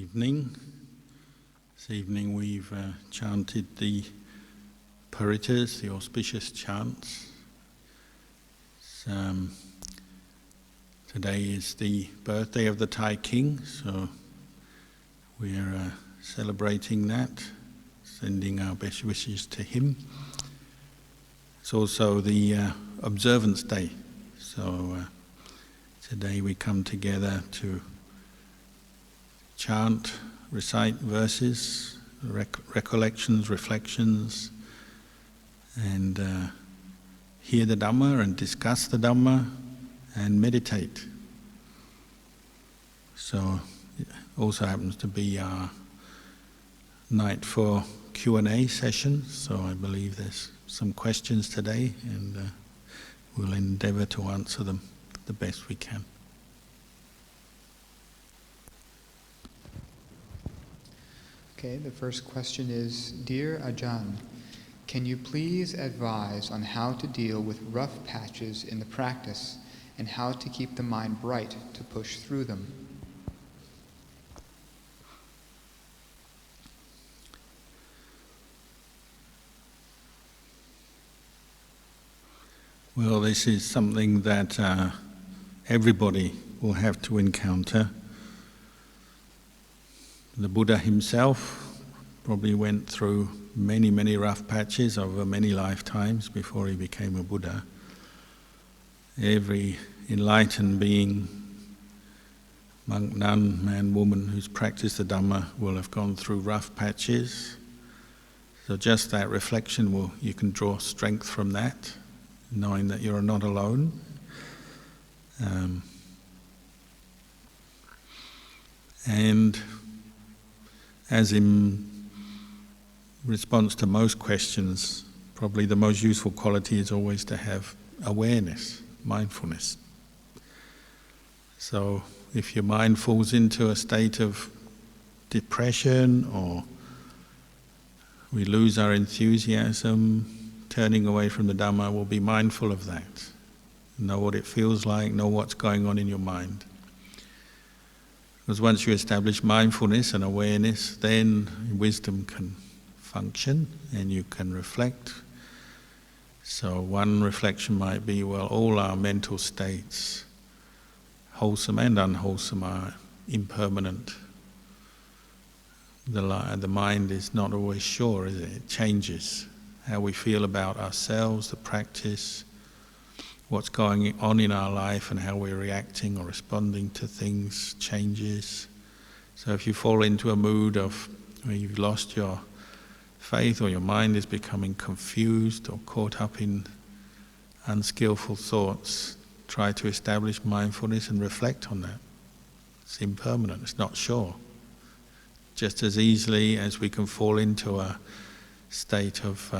evening. This evening we've chanted the paritas, the auspicious chants. Today is the birthday of the Thai king, so we're celebrating that, sending our best wishes to him. It's also the observance day, so today we come together to chant, recite verses, recollections, reflections, and hear the Dhamma and discuss the Dhamma and meditate. So it also happens to be our night for Q&A session, so I believe there's some questions today, and we'll endeavour to answer them the best we can. Okay, the first question is, Dear Ajahn, can you please advise on how to deal with rough patches in the practice and how to keep the mind bright to push through them? Well, this is something that everybody will have to encounter. The Buddha himself probably went through many, many rough patches over many lifetimes before he became a Buddha. Every enlightened being, monk, nun, man, woman who's practiced the Dhamma will have gone through rough patches. So just that reflection you can draw strength from that, knowing that you're not alone. And as in response to most questions, probably the most useful quality is always to have awareness, mindfulness. So if your mind falls into a state of depression or we lose our enthusiasm, turning away from the Dhamma, we'll be mindful of that. Know what it feels like, know what's going on in your mind. Because once you establish mindfulness and awareness, then wisdom can function and you can reflect. So one reflection might be, well, all our mental states, wholesome and unwholesome, are impermanent. The mind is not always sure, is it? It changes. How we feel about ourselves, the practice, what's going on in our life and how we're reacting or responding to things changes. So if you fall into a mood of where you've lost your faith or your mind is becoming confused or caught up in unskillful thoughts, try to establish mindfulness and reflect on that. It's impermanent, it's not sure. Just as easily as we can fall into a state of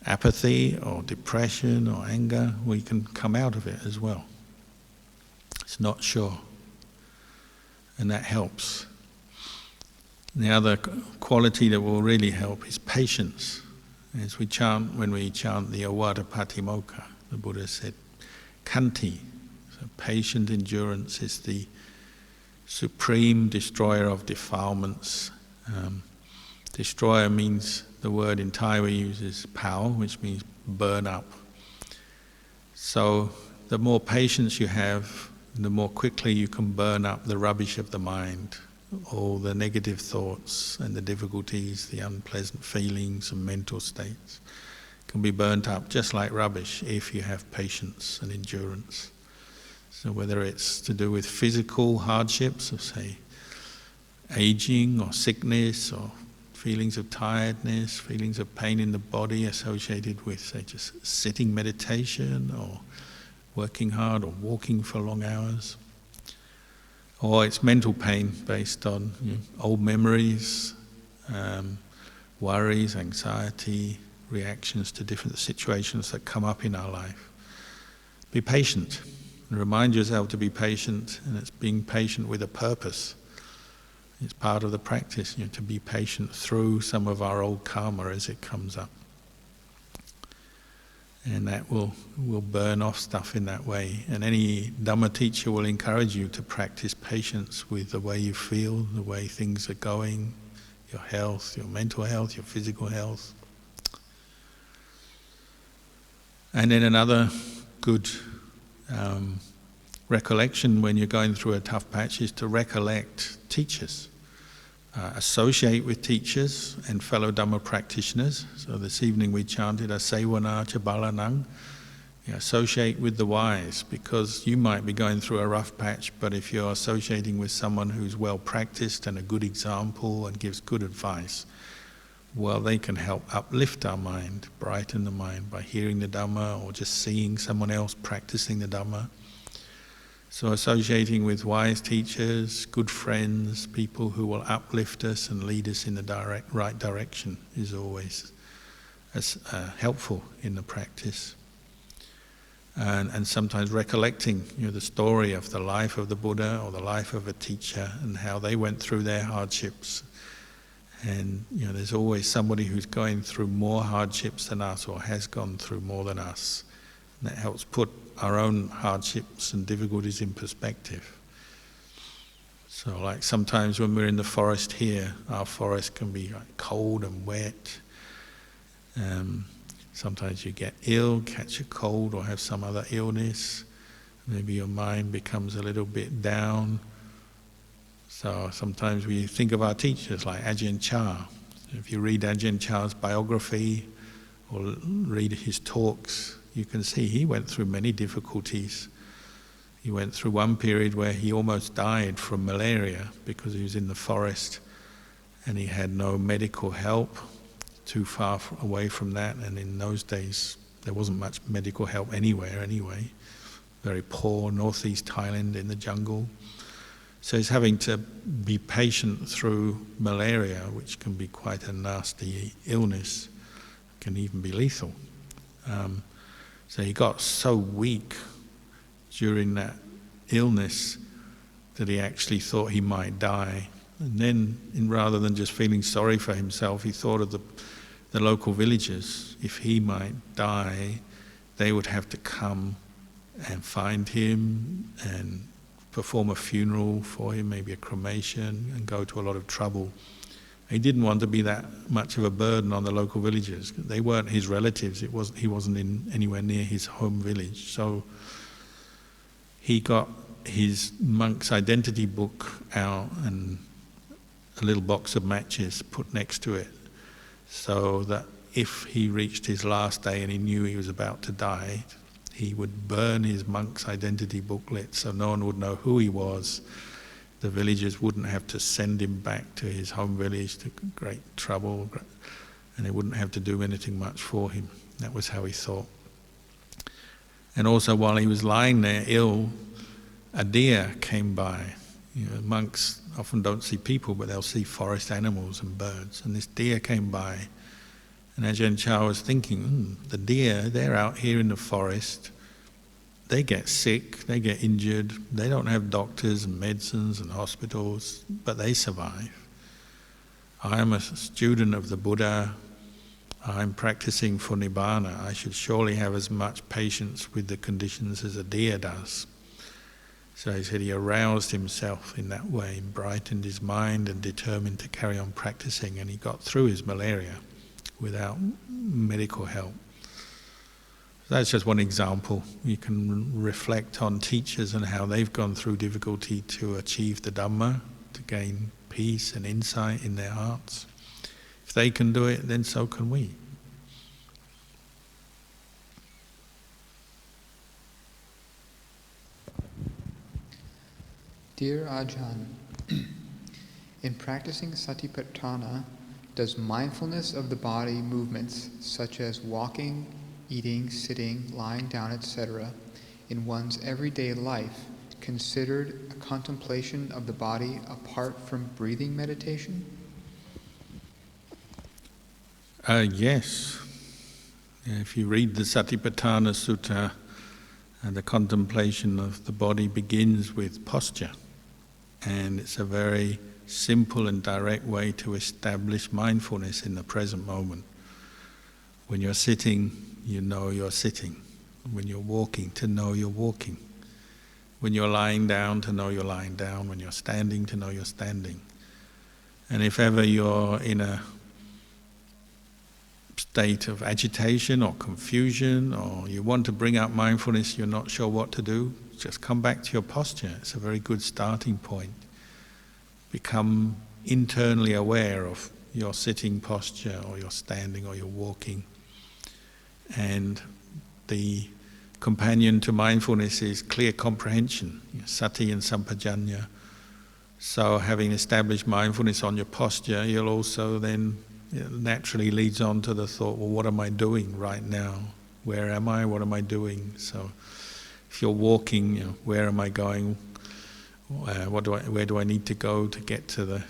apathy or depression or anger, we can come out of it as well. It's not sure. And that helps. The other quality that will really help is patience. As we chant, when we chant the Awada Patimokkha, the Buddha said, Khanti, so patient endurance is the supreme destroyer of defilements. Destroyer means, the word in Thai we use is pao, which means burn up. So the more patience you have, the more quickly you can burn up the rubbish of the mind, all the negative thoughts and the difficulties, the unpleasant feelings and mental states can be burnt up just like rubbish if you have patience and endurance. So whether it's to do with physical hardships of, say, aging or sickness or feelings of tiredness, feelings of pain in the body associated with, say, just sitting meditation or working hard or walking for long hours. Or it's mental pain based on old memories, worries, anxiety, reactions to different situations that come up in our life. Be patient. And remind yourself to be patient, and it's being patient with a purpose. It's part of the practice, to be patient through some of our old karma as it comes up. And that will burn off stuff in that way. And any Dhamma teacher will encourage you to practice patience with the way you feel, the way things are going, your health, your mental health, your physical health. And then another good recollection when you're going through a tough patch is to recollect teachers. Associate with teachers and fellow Dhamma practitioners. So this evening we chanted Asewana Chabalanang. Associate with the wise, because you might be going through a rough patch, but if you're associating with someone who's well practiced and a good example and gives good advice, well, they can help uplift our mind, brighten the mind by hearing the Dhamma or just seeing someone else practicing the Dhamma. So associating with wise teachers, good friends, people who will uplift us and lead us in the right direction is always helpful in the practice. And sometimes recollecting the story of the life of the Buddha or the life of a teacher and how they went through their hardships. And there's always somebody who's going through more hardships than us or has gone through more than us. And that helps put our own hardships and difficulties in perspective. So like sometimes when we're in the forest here, our forest can be cold and wet. Sometimes you get ill, catch a cold or have some other illness. Maybe your mind becomes a little bit down. So sometimes we think of our teachers like Ajahn Chah. If you read Ajahn Chah's biography or read his talks, you can see he went through many difficulties. He went through one period where he almost died from malaria because he was in the forest and he had no medical help, too far away from that, and in those days there wasn't much medical help anywhere anyway. Very poor, northeast Thailand in the jungle. So he's having to be patient through malaria, which can be quite a nasty illness, can even be lethal. So he got so weak during that illness that he actually thought he might die. And then, rather than just feeling sorry for himself, he thought of the local villagers. If he might die, they would have to come and find him and perform a funeral for him, maybe a cremation, and go to a lot of trouble. He didn't want to be that much of a burden on the local villagers. They weren't his relatives. He wasn't anywhere near his home village. So he got his monk's identity book out and a little box of matches put next to it, so that if he reached his last day and he knew he was about to die, he would burn his monk's identity booklet so no one would know who he was. The villagers wouldn't have to send him back to his home village to great trouble, and they wouldn't have to do anything much for him. That was how he thought. And also while he was lying there ill, a deer came by. Monks often don't see people, but they'll see forest animals and birds. And this deer came by, and Ajahn Chah was thinking, the deer, they're out here in the forest. They get sick, they get injured, they don't have doctors and medicines and hospitals, but they survive. I am a student of the Buddha, I'm practicing for Nibbana, I should surely have as much patience with the conditions as a deer does. So he said he aroused himself in that way, brightened his mind and determined to carry on practicing, and he got through his malaria without medical help. That's just one example. You can reflect on teachers and how they've gone through difficulty to achieve the Dhamma, to gain peace and insight in their hearts. If they can do it, then so can we. Dear Ajahn, in practicing Satipatthana, does mindfulness of the body movements such as walking, eating, sitting, lying down, etc., in one's everyday life considered a contemplation of the body apart from breathing meditation? Yes. If you read the Satipatthana Sutta, the contemplation of the body begins with posture, and it's a very simple and direct way to establish mindfulness in the present moment. When you're sitting, you know you're sitting. When you're walking, to know you're walking. When you're lying down, to know you're lying down. When you're standing, to know you're standing. And if ever you're in a state of agitation or confusion, or you want to bring up mindfulness, you're not sure what to do, just come back to your posture. It's a very good starting point. Become internally aware of your sitting posture, or your standing, or your walking. And the companion to mindfulness is clear comprehension, sati and sampajanya. So having established mindfulness on your posture, you'll also then, it naturally leads on to the thought, well, what am I doing right now? Where am I? What am I doing? So if you're walking, where am I going? Where do I need to go to get to the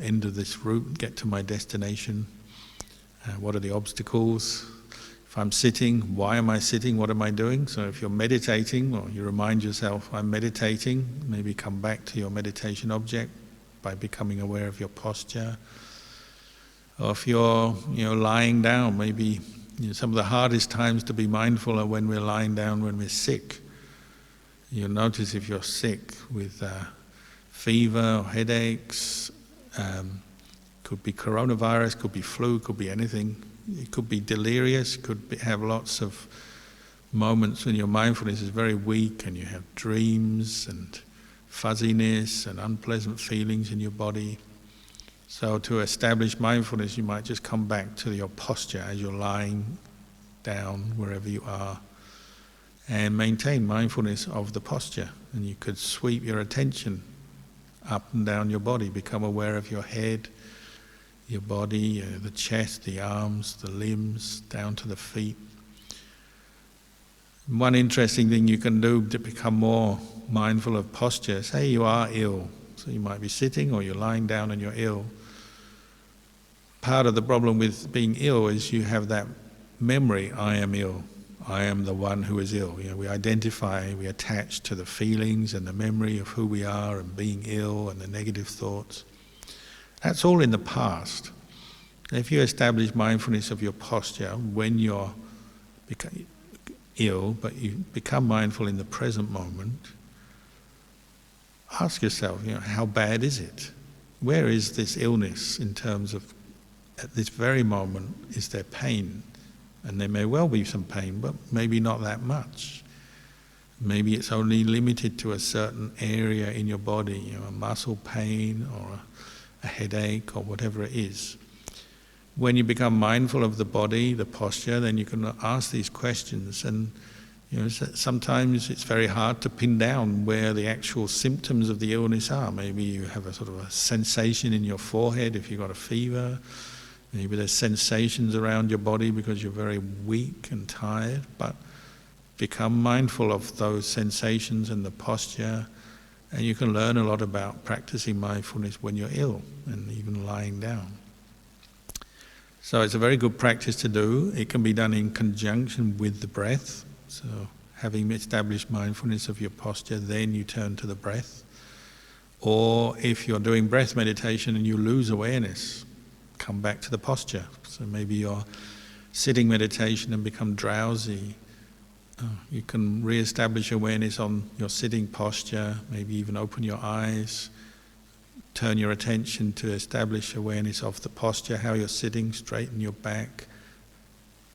end of this route, get to my destination? What are the obstacles? If I'm sitting, why am I sitting? What am I doing? So if you're meditating, or you remind yourself, I'm meditating, maybe come back to your meditation object by becoming aware of your posture. Or if you're lying down, maybe some of the hardest times to be mindful are when we're lying down, when we're sick. You'll notice if you're sick with fever or headaches, could be coronavirus, could be flu, could be anything. It could be delirious, have lots of moments when your mindfulness is very weak and you have dreams and fuzziness and unpleasant feelings in your body. So to establish mindfulness, you might just come back to your posture as you're lying down, wherever you are, and maintain mindfulness of the posture. And you could sweep your attention up and down your body, become aware of your head, your body, the chest, the arms, the limbs, down to the feet. One interesting thing you can do to become more mindful of posture, say you are ill, so you might be sitting or you're lying down and you're ill. Part of the problem with being ill is you have that memory, I am ill, I am the one who is ill. We identify, we attach to the feelings and the memory of who we are and being ill and the negative thoughts. That's all in the past. If you establish mindfulness of your posture when you're ill, but you become mindful in the present moment, ask yourself, how bad is it? Where is this illness in terms of, at this very moment, is there pain? And there may well be some pain, but maybe not that much. Maybe it's only limited to a certain area in your body, a muscle pain or a headache or whatever it is. When you become mindful of the body, the posture, then you can ask these questions. And sometimes it's very hard to pin down where the actual symptoms of the illness are. Maybe you have a sort of a sensation in your forehead if you've got a fever. Maybe there's sensations around your body because you're very weak and tired. But become mindful of those sensations and the posture. And you can learn a lot about practicing mindfulness when you're ill and even lying down. So it's a very good practice to do. It can be done in conjunction with the breath. So having established mindfulness of your posture, then you turn to the breath. Or if you're doing breath meditation and you lose awareness, come back to the posture. So maybe you're sitting meditation and become drowsy. You can re-establish awareness on your sitting posture, maybe even open your eyes, turn your attention to establish awareness of the posture, how you're sitting, straighten your back,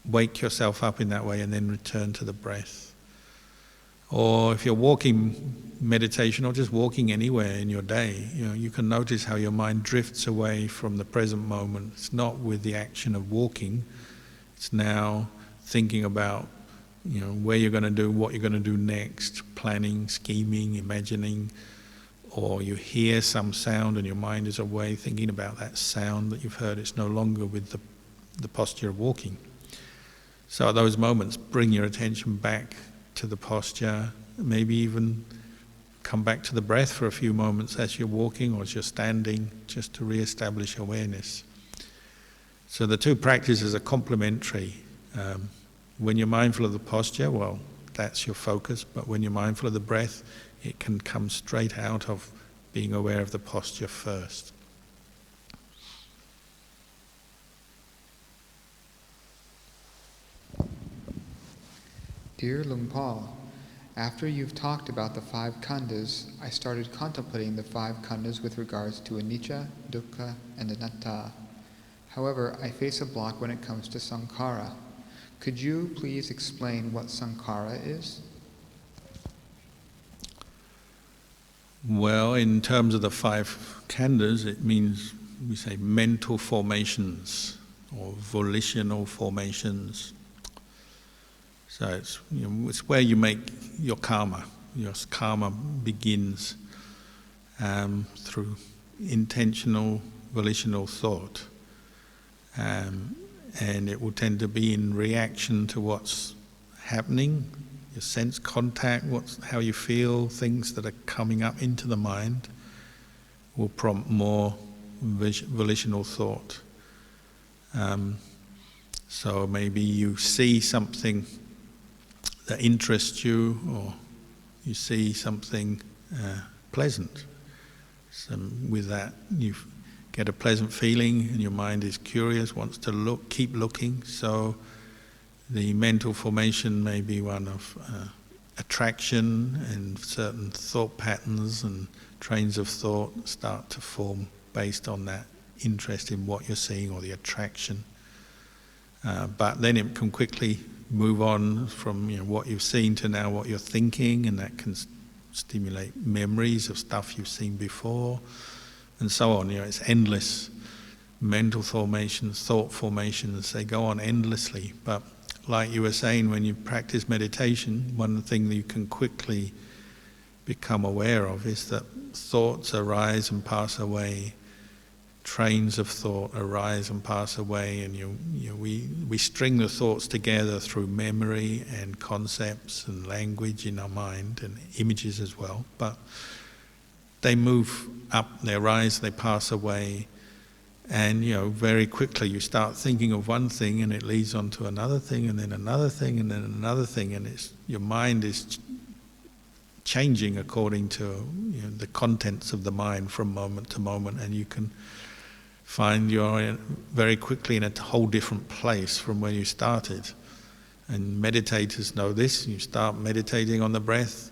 wake yourself up in that way and then return to the breath. Or if you're walking meditation or just walking anywhere in your day, you can notice how your mind drifts away from the present moment. It's not with the action of walking, it's now thinking about where you're going to do, what you're going to do next, planning, scheming, imagining, or you hear some sound and your mind is away thinking about that sound that you've heard. It's no longer with the posture of walking. So at those moments, bring your attention back to the posture, maybe even come back to the breath for a few moments as you're walking or as you're standing, just to re-establish awareness. So the two practices are complementary. When you're mindful of the posture, well, that's your focus, but when you're mindful of the breath, it can come straight out of being aware of the posture first. Dear Lung Paul, after you've talked about the 5 khandhas, I started contemplating the 5 khandhas with regards to anicca, dukkha, and anatta. However, I face a block when it comes to sankhara. Could you please explain what sankhara is? Well, in terms of the 5 khandhas, it means, we say, mental formations or volitional formations. So it's, it's where you make your karma. Your karma begins through intentional volitional thought. And it will tend to be in reaction to what's happening, your sense contact, how you feel, things that are coming up into the mind will prompt more volitional thought. So maybe you see something that interests you, or you see something pleasant. So with that, you get a pleasant feeling, and your mind is curious, wants to keep looking. So the mental formation may be one of attraction, and certain thought patterns and trains of thought start to form based on that interest in what you're seeing or the attraction. But then it can quickly move on from what you've seen to now what you're thinking, and that can stimulate memories of stuff you've seen before, and so on. It's endless. Mental formations, thought formations, they go on endlessly. But like you were saying, when you practice meditation, one thing that you can quickly become aware of is that thoughts arise and pass away. Trains of thought arise and pass away, and we string the thoughts together through memory and concepts and language in our mind, and images as well. But they move up, they arise, they pass away, and very quickly you start thinking of one thing, and it leads on to another thing, and then another thing, and then another thing, and your mind is changing according to the contents of the mind from moment to moment, and you can find you're very quickly in a whole different place from where you started. And meditators know this. You start meditating on the breath,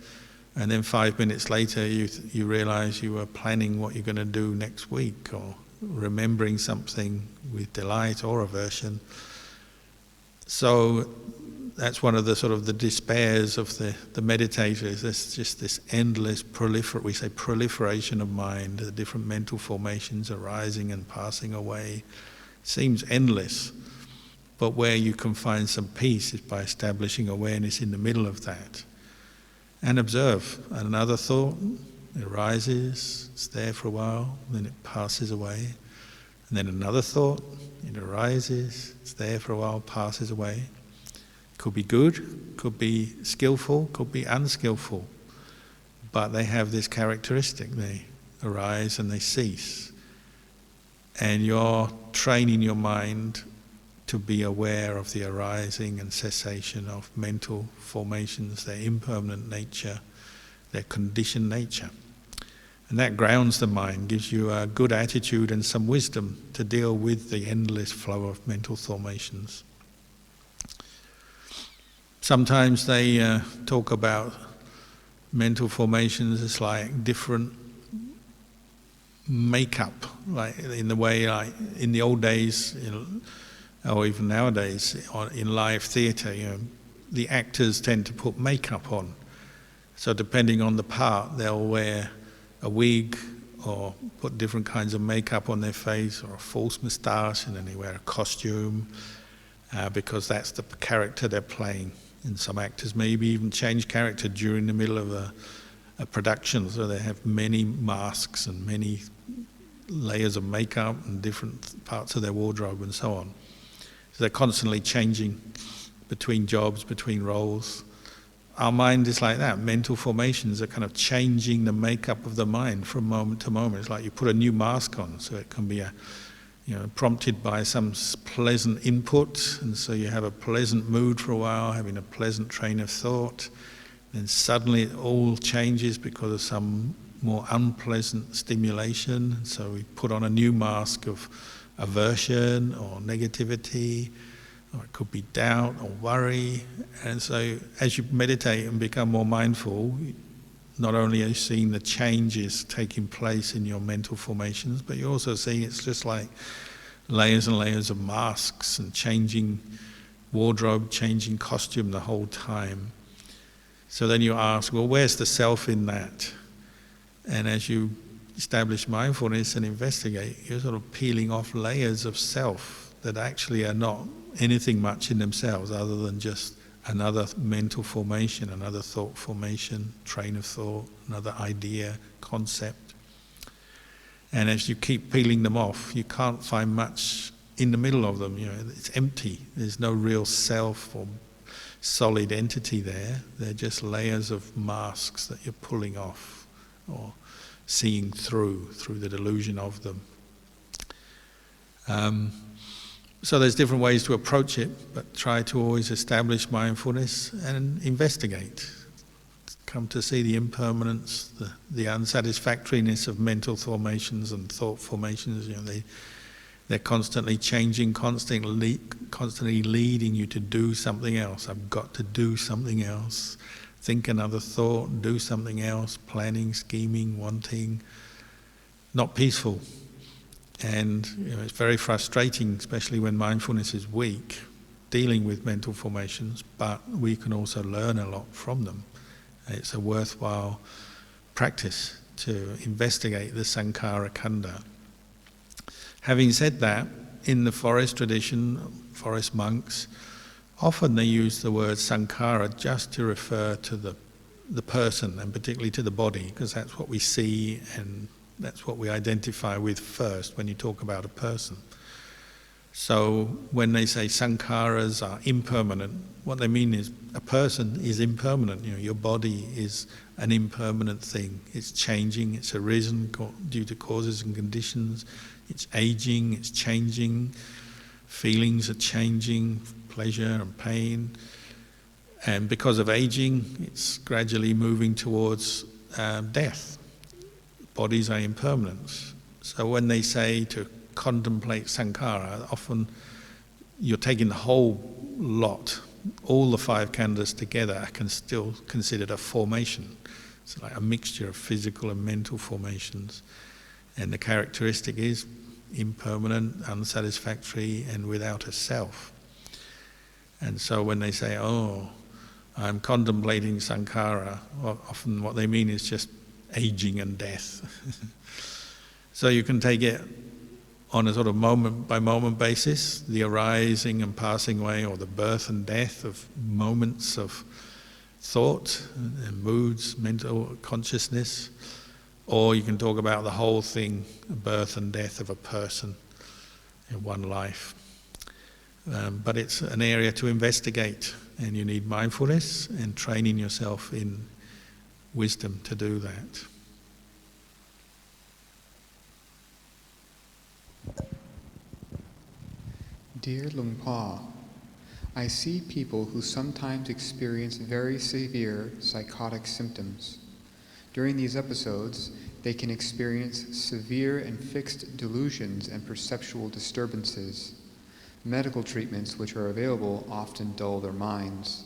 and then 5 minutes later you realize you were planning what you're going to do next week, or remembering something with delight or aversion. So that's one of the sort of the despairs of the meditators. There's just this endless proliferation of mind, the different mental formations arising and passing away. Seems endless, but where you can find some peace is by establishing awareness in the middle of that. And observe. Another thought, it arises, it's there for a while, then it passes away. And then another thought, it arises, it's there for a while, passes away. Could be good, could be skillful, could be unskillful. But they have this characteristic. They arise and they cease. And you're training your mind to be aware of the arising and cessation of mental formations, their impermanent nature, their conditioned nature. And that grounds the mind, gives you a good attitude and some wisdom to deal with the endless flow of mental formations. Sometimes they talk about mental formations as like different makeup, like in the way, like in the old days, or even nowadays in live theatre, the actors tend to put makeup on. So depending on the part, they'll wear a wig or put different kinds of makeup on their face, or a false moustache, and then they wear a costume because that's the character they're playing. And some actors maybe even change character during the middle of a production, so they have many masks and many layers of makeup and different parts of their wardrobe and so on. So they're constantly changing between jobs, between roles. Our mind is like that. Mental formations are kind of changing the makeup of the mind from moment to moment. It's like you put a new mask on, so it can be prompted by some pleasant input, and so you have a pleasant mood for a while, having a pleasant train of thought. Then suddenly it all changes because of some more unpleasant stimulation. So we put on a new mask of aversion or negativity, or it could be doubt or worry. And so as you meditate and become more mindful, not only are you seeing the changes taking place in your mental formations, but you're also seeing it's just like layers and layers of masks and changing wardrobe, changing costume the whole time. So then you ask, well, where's the self in that? And as you establish mindfulness and investigate, you're sort of peeling off layers of self that actually are not anything much in themselves other than just another mental formation, another thought formation, train of thought, another idea, concept. And as you keep peeling them off, you can't find much in the middle of them. It's empty. There's no real self or solid entity there. They're just layers of masks that you're pulling off or seeing through the delusion of them. So there's different ways to approach it, but try to always establish mindfulness and investigate. Come to see the impermanence, the unsatisfactoriness of mental formations and thought formations. They're constantly changing, constantly leading you to do something else. I've got to do something else. Think another thought, do something else, planning, scheming, wanting. Not peaceful. And it's very frustrating, especially when mindfulness is weak, dealing with mental formations, but we can also learn a lot from them. It's a worthwhile practice to investigate the Sankhara Khanda. Having said that, in the forest tradition, forest monks, often they use the word Sankhara just to refer to the person, and particularly to the body, because that's what we see and that's what we identify with first when you talk about a person. So when they say sankharas are impermanent, what they mean is a person is impermanent. Your body is an impermanent thing. It's changing, it's arisen due to causes and conditions. It's aging, it's changing. Feelings are changing, pleasure and pain. And because of aging, it's gradually moving towards death. Bodies are impermanent. So when they say to contemplate sankhara, often you're taking the whole lot, all the five khandhas together are still considered a formation. It's like a mixture of physical and mental formations. And the characteristic is impermanent, unsatisfactory, and without a self. And so when they say, oh, I'm contemplating sankhara, often what they mean is just aging and death. So you can take it on a sort of moment-by-moment basis, the arising and passing away, or the birth and death of moments of thought and moods, mental consciousness, or you can talk about the whole thing, the birth and death of a person in one life. But it's an area to investigate, and you need mindfulness and training yourself in wisdom to do that. Dear Luang Pa, I see people who sometimes experience very severe psychotic symptoms. During these episodes, they can experience severe and fixed delusions and perceptual disturbances. Medical treatments which are available often dull their minds.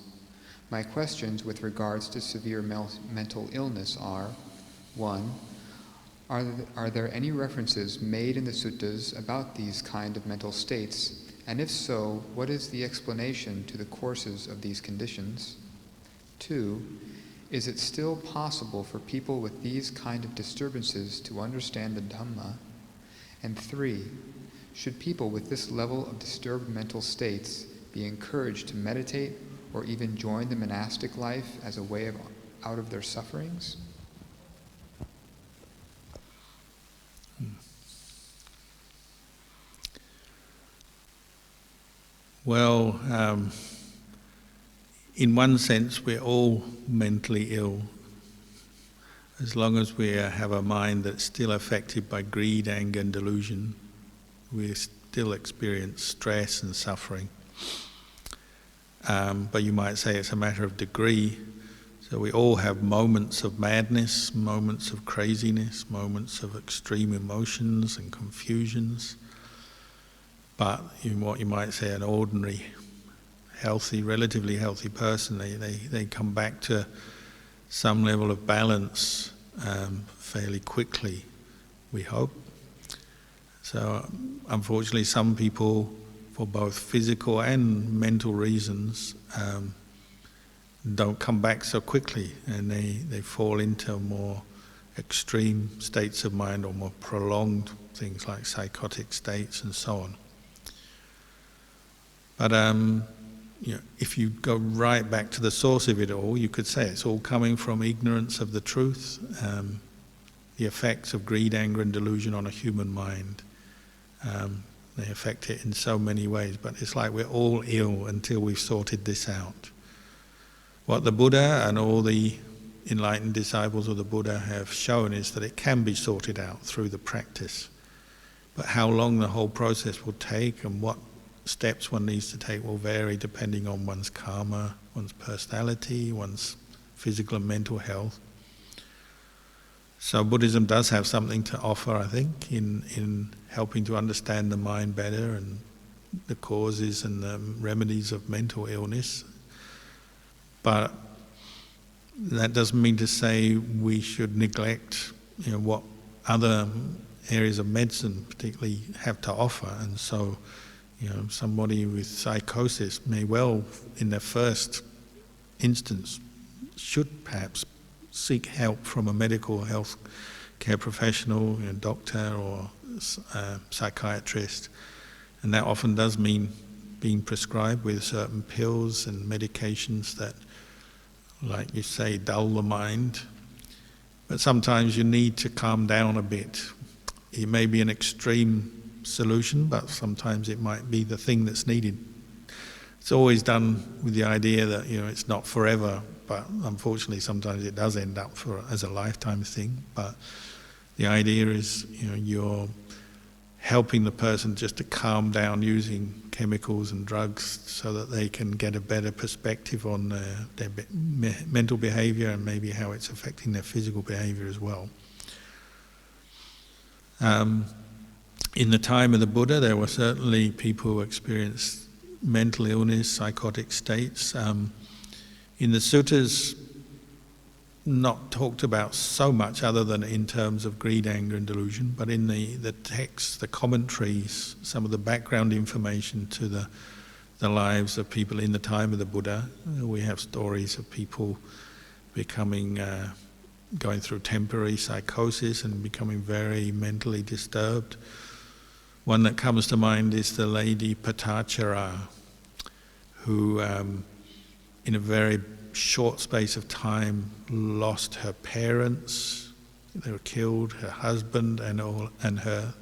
My questions with regards to severe mental illness are: 1. Are there any references made in the suttas about these kind of mental states? And if so, what is the explanation to the courses of these conditions? 2. Is it still possible for people with these kind of disturbances to understand the Dhamma? And 3. Should people with this level of disturbed mental states be encouraged to meditate or even join the monastic life as a way out of their sufferings? Well, in one sense, we're all mentally ill. As long as we have a mind that's still affected by greed, anger, and delusion, we still experience stress and suffering. But you might say it's a matter of degree. So we all have moments of madness, moments of craziness, moments of extreme emotions and confusions. But what you might say an ordinary healthy, relatively healthy person, they come back to some level of balance fairly quickly, we hope. So unfortunately some people, for both physical and mental reasons, don't come back so quickly, and they fall into more extreme states of mind or more prolonged things like psychotic states and so on. But if you go right back to the source of it all, you could say it's all coming from ignorance of the truth, the effects of greed, anger and delusion on a human mind. They affect it in so many ways, but it's like we're all ill until we've sorted this out. What the Buddha and all the enlightened disciples of the Buddha have shown is that it can be sorted out through the practice. But how long the whole process will take and what steps one needs to take will vary depending on one's karma, one's personality, one's physical and mental health. So Buddhism does have something to offer, I think, in helping to understand the mind better and the causes and the remedies of mental illness. But that doesn't mean to say we should neglect, what other areas of medicine particularly have to offer. And so, somebody with psychosis may well, in their first instance, should perhaps seek help from a medical health care professional, doctor or psychiatrist. And that often does mean being prescribed with certain pills and medications that, like you say, dull the mind. But sometimes you need to calm down a bit. It may be an extreme solution, but sometimes it might be the thing that's needed. It's always done with the idea that it's not forever, but unfortunately sometimes it does end up as a lifetime thing. But the idea is you're helping the person just to calm down using chemicals and drugs so that they can get a better perspective on their mental behavior and maybe how it's affecting their physical behavior as well. In the time of the Buddha, there were certainly people who experienced mental illness, psychotic states. In the suttas, not talked about so much other than in terms of greed, anger and delusion, but in the texts, the commentaries, some of the background information to the lives of people in the time of the Buddha, we have stories of people becoming, going through temporary psychosis and becoming very mentally disturbed. One that comes to mind is the lady Patachara, who in a very short space of time lost her parents, they were killed, her husband and her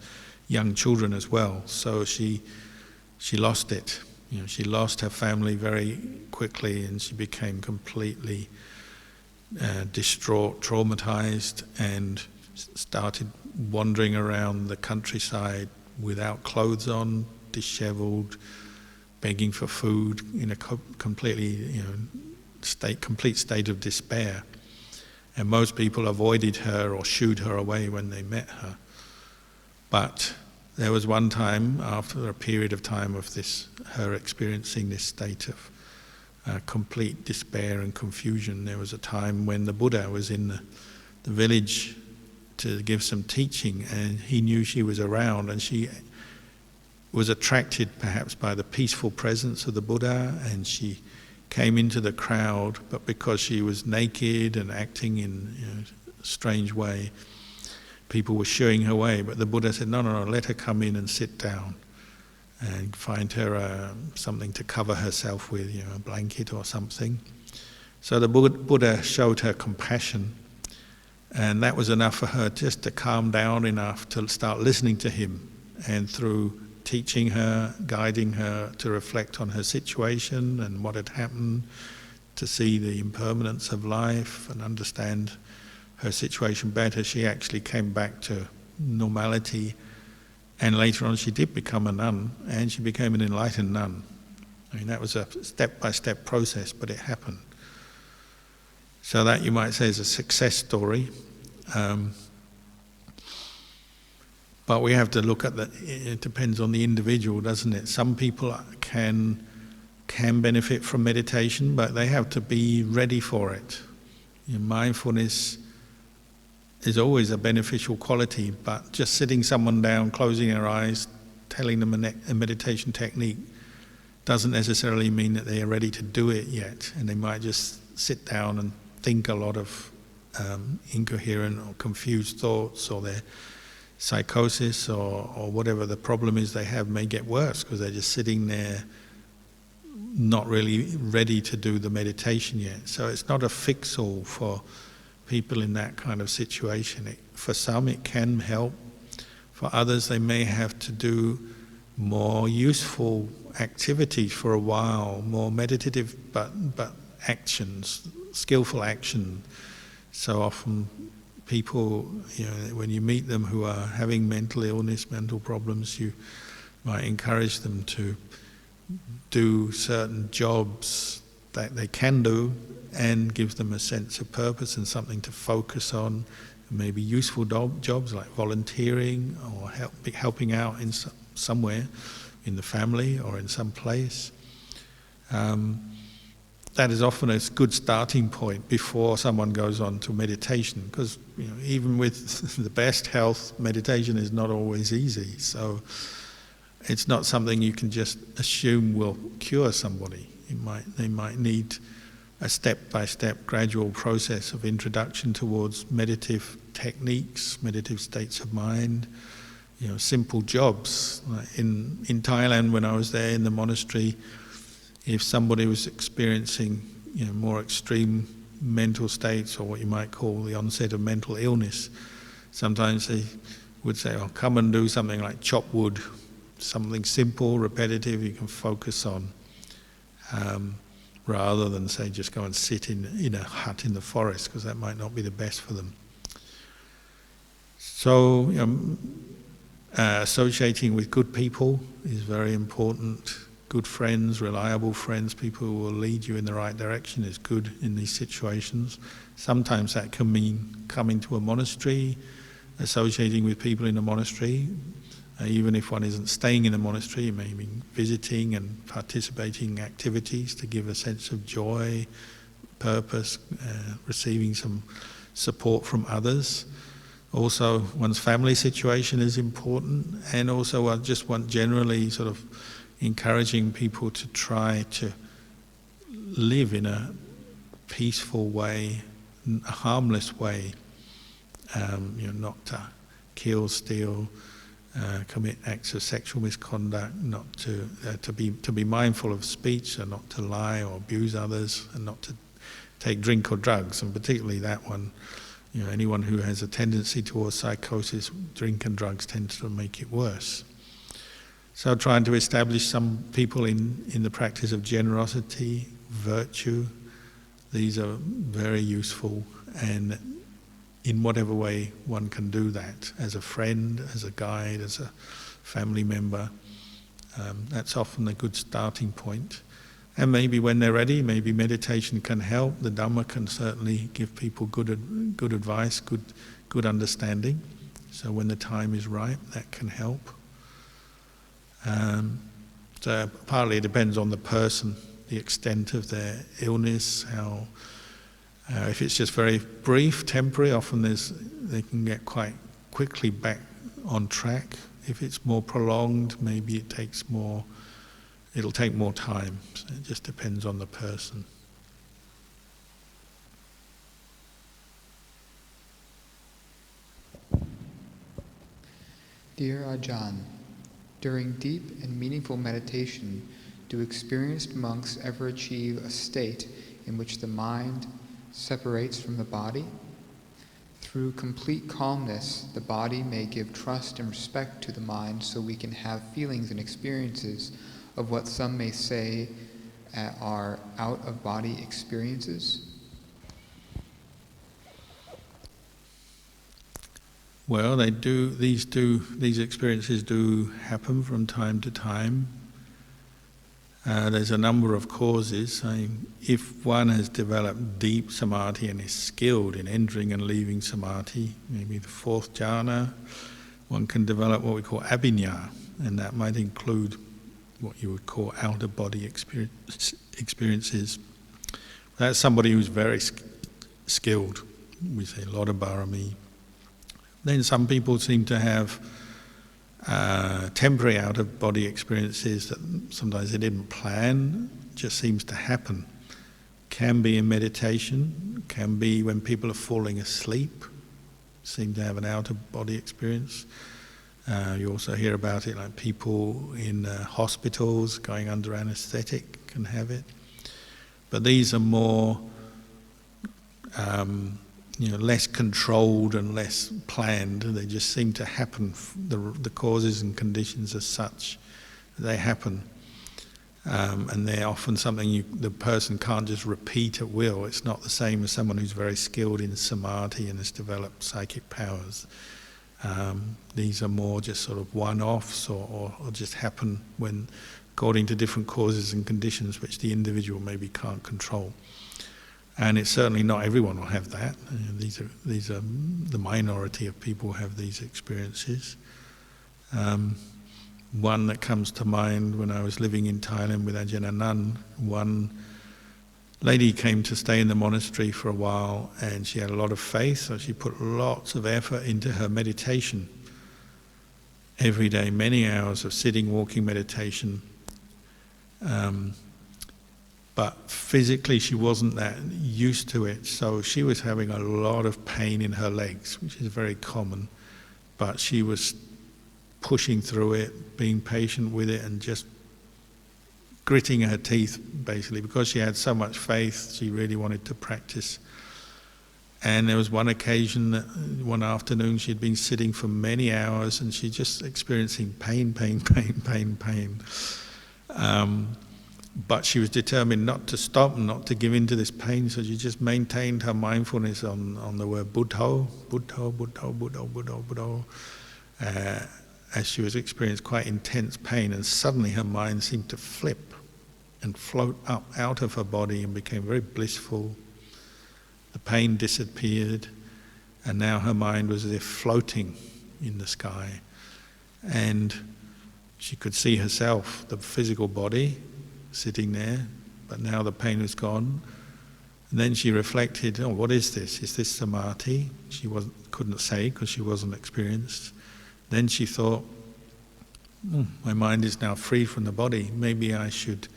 young children as well. So she lost it. She lost her family very quickly and she became completely distraught, traumatized, and started wandering around the countryside without clothes on, disheveled, begging for food in a completely, complete state of despair. And most people avoided her or shooed her away when they met her. But there was one time, after a period of time of her experiencing this state of complete despair and confusion, there was a time when the Buddha was in the village to give some teaching, and he knew she was around, and she was attracted perhaps by the peaceful presence of the Buddha, and she came into the crowd, but because she was naked and acting in a strange way, people were shooing her away. But the Buddha said, no, let her come in and sit down and find her something to cover herself with, a blanket or something. So the Buddha showed her compassion, and that was enough for her just to calm down enough to start listening to him, and through teaching her, guiding her to reflect on her situation and what had happened, to see the impermanence of life and understand her situation better, she actually came back to normality. And later on she did become a nun, and she became an enlightened nun. That was a step-by-step process, but it happened. So that, you might say, is a success story. But we have to look at it depends on the individual, doesn't it? Some people can can benefit from meditation, but they have to be ready for it. Mindfulness is always a beneficial quality, but just sitting someone down, closing their eyes, telling them a meditation technique doesn't necessarily mean that they are ready to do it yet, and they might just sit down and think a lot of incoherent or confused thoughts, or their psychosis or whatever the problem is they have may get worse because they're just sitting there not really ready to do the meditation yet. So it's not a fix-all for people in that kind of situation. For some it can help. For others they may have to do more useful activities for a while, more meditative but actions, skillful action. So often people, when you meet them who are having mental illness, mental problems, you might encourage them to do certain jobs that they can do and give them a sense of purpose and something to focus on. Maybe useful jobs like volunteering or helping out in somewhere in the family or in some place. That is often a good starting point before someone goes on to meditation, because even with the best health, meditation is not always easy. So it's not something you can just assume will cure somebody. They might need a step-by-step gradual process of introduction towards meditative techniques, meditative states of mind, simple jobs. Like in Thailand, when I was there in the monastery, if somebody was experiencing more extreme mental states, or what you might call the onset of mental illness, sometimes they would say, come and do something like chop wood, something simple, repetitive you can focus on, rather than say just go and sit in a hut in the forest, because that might not be the best for them. So associating with good people is very important. Good friends, reliable friends, people who will lead you in the right direction is good in these situations. Sometimes that can mean coming to a monastery, associating with people in a monastery. Even if one isn't staying in a monastery, it may mean visiting and participating in activities to give a sense of joy, purpose, receiving some support from others. Also, one's family situation is important, and also I just want generally sort of encouraging people to try to live in a peaceful way, a harmless way, not to kill, steal, commit acts of sexual misconduct, not to be mindful of speech, and not to lie or abuse others, and not to take drink or drugs, and particularly that one. Anyone who has a tendency towards psychosis, drink and drugs tend to make it worse. So trying to establish some people in the practice of generosity, virtue, these are very useful, and in whatever way one can do that, as a friend, as a guide, as a family member, that's often a good starting point. And maybe when they're ready, maybe meditation can help. The Dhamma can certainly give people good advice, good understanding. So when the time is right, that can help. So partly it depends on the person, the extent of their illness, how. If it's just very brief, temporary, often they can get quite quickly back on track. If it's more prolonged, maybe it'll take more time. So it just depends on the person. Dear Ajahn, during deep and meaningful meditation, do experienced monks ever achieve a state in which the mind separates from the body? Through complete calmness, the body may give trust and respect to the mind, so we can have feelings and experiences of what some may say are out-of-body experiences? Well, these experiences do happen from time to time. There's a number of causes. If one has developed deep samadhi and is skilled in entering and leaving samadhi, maybe the fourth jhana, one can develop what we call abhinya, and that might include what you would call out-of-body experiences. That's somebody who's very skilled. We say a lot of barami. Then some people seem to have temporary out-of-body experiences that sometimes they didn't plan, just seems to happen. Can be in meditation, can be when people are falling asleep, seem to have an out-of-body experience. You also hear about it like people in hospitals going under anesthetic can have it. But these are more less controlled and less planned. They just seem to happen. The causes and conditions are such that they happen. And they're often something the person can't just repeat at will. It's not the same as someone who's very skilled in samadhi and has developed psychic powers. These are more just sort of one-offs or just happen when, according to different causes and conditions which the individual maybe can't control. And it's certainly not everyone will have that. These are the minority of people who have these experiences. One that comes to mind when I was living in Thailand with Ajahn, one lady came to stay in the monastery for a while, and she had a lot of faith, so she put lots of effort into her meditation. Every day, many hours of sitting, walking meditation. But physically she wasn't that used to it, so she was having a lot of pain in her legs, which is very common, but she was pushing through it, being patient with it, and just gritting her teeth, basically, because she had so much faith. She really wanted to practice. And there was one occasion that one afternoon she'd been sitting for many hours and she's just experiencing pain. But she was determined not to stop and not to give in to this pain, so she just maintained her mindfulness on the word Buddho, as she was experiencing quite intense pain, and suddenly her mind seemed to flip and float up out of her body and became very blissful. The pain disappeared, and now her mind was as if floating in the sky. And she could see herself, the physical body, sitting there, but now the pain was gone. And then she reflected, what is this? Is this samadhi? She couldn't say because she wasn't experienced. Then she thought, my mind is now free from the body. Maybe I should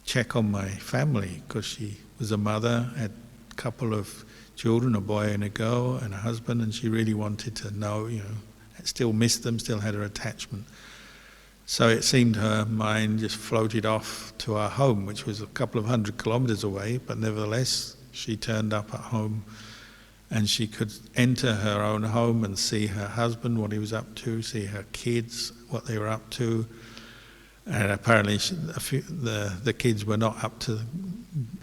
check on my family, because she was a mother, had a couple of children, a boy and a girl, and a husband, and she really wanted to know, still missed them, still had her attachment. So it seemed her mind just floated off to her home, which was a couple of 100 kilometers away, but nevertheless she turned up at home and she could enter her own home and see her husband, what he was up to, see her kids, what they were up to. And apparently the kids were not up to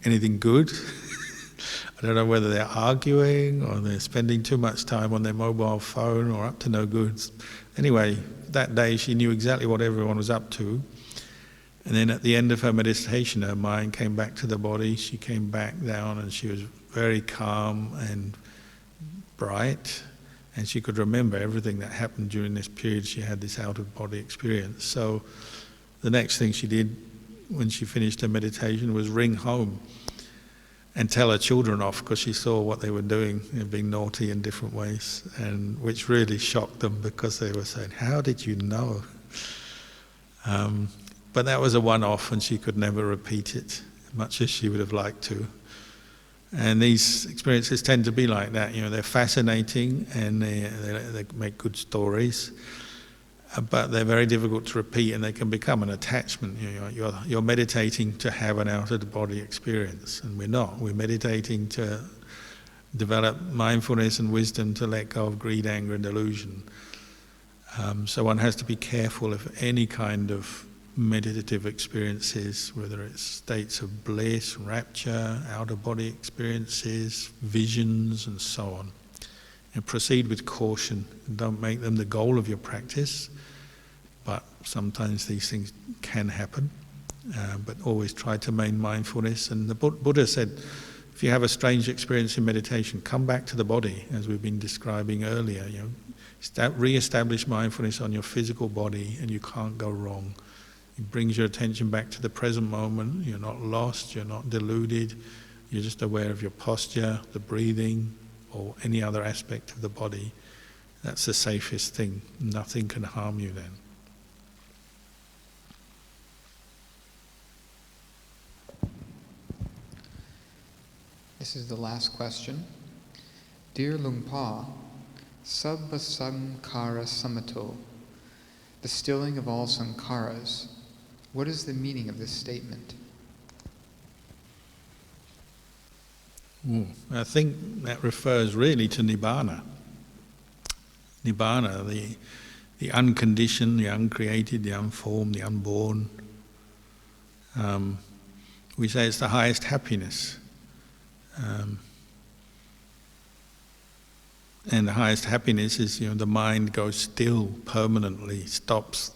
anything good. I don't know whether they're arguing or they're spending too much time on their mobile phone or up to no good. Anyway, that day she knew exactly what everyone was up to. And then at the end of her meditation, her mind came back to the body. She came back down and she was very calm and bright. And she could remember everything that happened during this period. She had this out-of-body experience. So the next thing she did when she finished her meditation was ring home and tell her children off, because she saw what they were doing, being naughty in different ways, and which really shocked them, because they were saying, how did you know? But that was a one-off, and she could never repeat it, much as she would have liked to. And these experiences tend to be like that. They're fascinating and they make good stories, but they're very difficult to repeat, and they can become an attachment. You're meditating to have an out-of-the-body experience, and we're not. We're meditating to develop mindfulness and wisdom to let go of greed, anger, and delusion. So one has to be careful of any kind of meditative experiences, whether it's states of bliss, rapture, out-of-body experiences, visions, and so on. And proceed with caution. Don't make them the goal of your practice, but sometimes these things can happen. But always try to maintain mindfulness. And the Buddha said, if you have a strange experience in meditation, come back to the body, as we've been describing earlier. Re-establish mindfulness on your physical body, and you can't go wrong. It brings your attention back to the present moment. You're not lost, you're not deluded, you're just aware of your posture, the breathing, or any other aspect of the body. That's the safest thing. Nothing can harm you then. This is the last question. Dear Lungpa, Sabba Sankara Samato, the stilling of all sankharas, what is the meaning of this statement? I think that refers really to Nibbana. Nibbana, the unconditioned, the uncreated, the unformed, the unborn. We say it's the highest happiness. And the highest happiness is, the mind goes still permanently, stops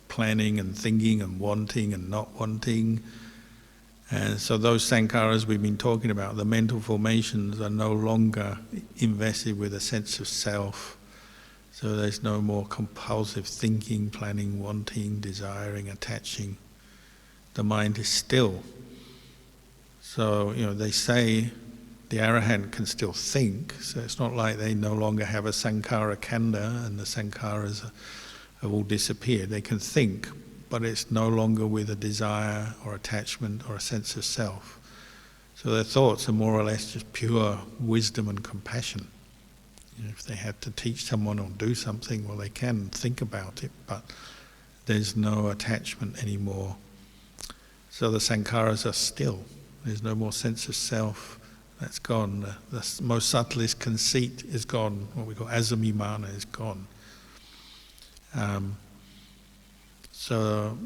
planning and thinking and wanting and not wanting. And so those sankharas we've been talking about, the mental formations, are no longer invested with a sense of self. So there's no more compulsive thinking, planning, wanting, desiring, attaching. The mind is still. So, they say the arahant can still think, so it's not like they no longer have a sankhara kanda and the sankharas have all disappeared. They can think, but it's no longer with a desire or attachment or a sense of self. So their thoughts are more or less just pure wisdom and compassion. If they have to teach someone or do something, well, they can think about it, but there's no attachment anymore. So the sankharas are still. There's no more sense of self. That's gone. The most subtlest conceit is gone. What we call asamimana is gone. So,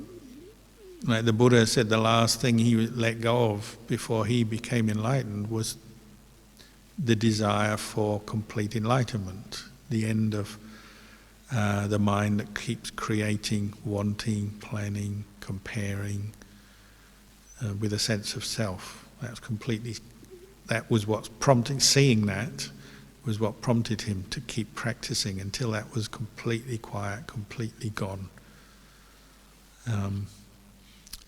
like the Buddha said, the last thing he let go of before he became enlightened was the desire for complete enlightenment, the end of the mind that keeps creating, wanting, planning, comparing, with a sense of self. That was what's prompting, seeing that was what prompted him to keep practicing until that was completely quiet, completely gone.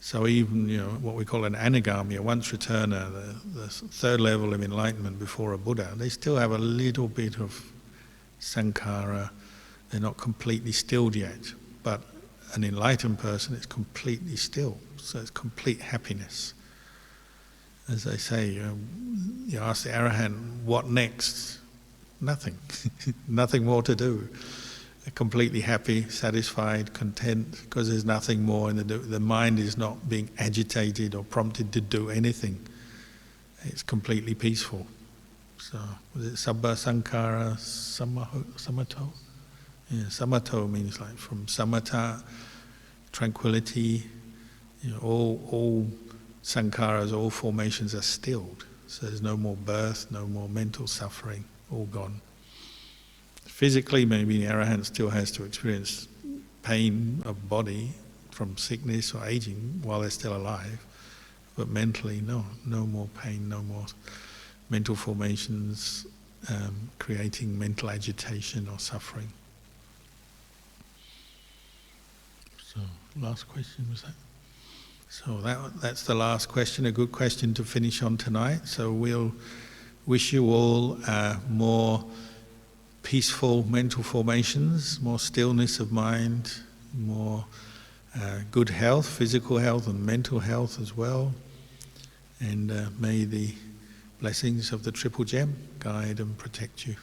So even, what we call an anagami, a once returner, the third level of enlightenment before a Buddha, they still have a little bit of sankhara. They're not completely stilled yet, but an enlightened person is completely still. So it's complete happiness. As they say, you ask the arahant, what next? Nothing. Nothing more to do. They're completely happy, satisfied, content, because there's nothing more. The mind is not being agitated or prompted to do anything. It's completely peaceful. So, was it Sabba Sankara Samato? Yeah, Samato means like from samatha, tranquility. All sankharas, all formations are stilled. So there's no more birth, no more mental suffering, all gone. Physically, maybe the arahant still has to experience pain of body from sickness or aging while they're still alive, but mentally, no more pain, no more mental formations creating mental agitation or suffering. So, last question was that? So that's the last question, a good question to finish on tonight. So we'll wish you all more peaceful mental formations, more stillness of mind, more good health, physical health and mental health as well. And may the blessings of the Triple Gem guide and protect you.